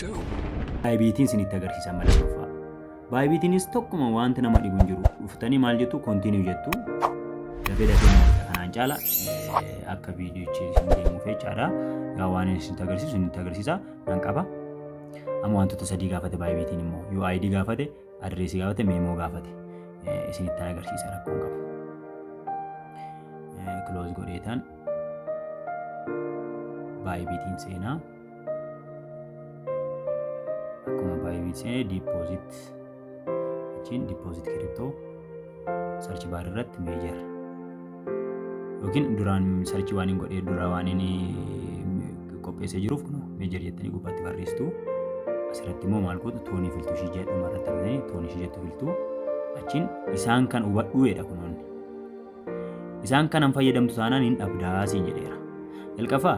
Baayibiitiin isinitti agarsiisa mala dhuunfaa. Baayibiitiinis tokkuma wanti nama dhibu hin jiru. Dhuftanii maal jettu kontiinuu jettu. Dafee kanaan caala akka viidiyoochi isin deemuuf jechaadha. Yaa waan isinitti agarsiisa nan qaba. Amma wantoota sadii gaafate baayibiitiin immoo UID gaafate, adreesii gaafate, meemoo gaafate. Isinitti agarsiisa rakkoon qabu. Close godheetan baayibiitiin seenaa. Akkuma baayibiitiin seenee deposit achiin deposit crypto search bar irratti major yookiin duraan search waan hin godhee dura waan inni qopheessee jiruuf kun major jettanii gubbaatti barreessitu. Asirratti immoo maal gootu toonii filtuu ishee jedhu irratti argitanii toonii ishee jettu filtuu achiin isaan kan hubadhuudha kunoonni. Isaan kanan fayyadamtu taanaan hin dhabdaa siin jedheera. Jalqabaa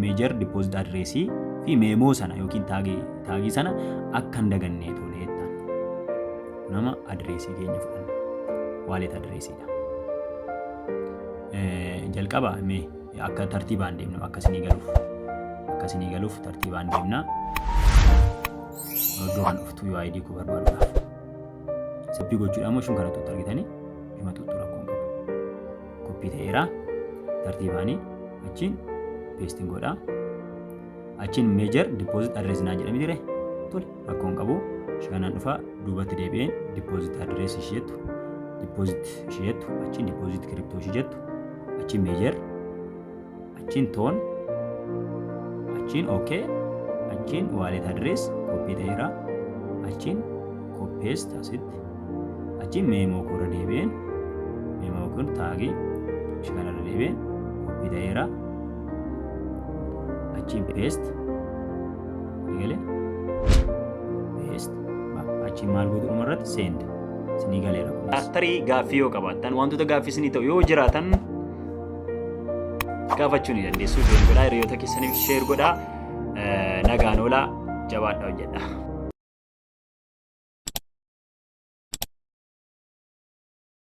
major deposit adreesii fi meemoo sana yookiin taagii sana akka hin dagannee tolee jettaan. Nama adreesii keenya fudhanna. Wallet adreesiidha. Jalqabaa akka tartiibaan deemnu akkasinii galuuf tartiibaan deemna. Iddoo kan dhuftu UID ku barbaaduudhaaf. Sabbii gochuudhaan immoo shun kana tuttu argitanii shuma tuttu rakkoon qabu. Koppii ta'eera tartiibaanii achiin peestiin godhaa. Achiin major deposit address naa jedhamee jire tole rakkoon qabu. Shanaan dhufa duubatti deebi'een deposit address isheetu achiin deposit crypto isheetu achiin major achiin toon achiin okay achiin wallet address koppii ta'eera achiin paste asitti achiin meemoo koo irra deebi'een meemoo kun taagii shanaan irra deebi'een koppii ta'eera achiin paste galee paste achiin maal godhu dhumarratti send isinii galeera. Tarii gaaffii yoo qabaattan wantoota gaaffii isinii ta'u yoo jiraatan gaafachuu ni dandeessu. Hiriyoota keessaniif share godhaa. Nagaan oolaa jabaadhaa hojjedhaa.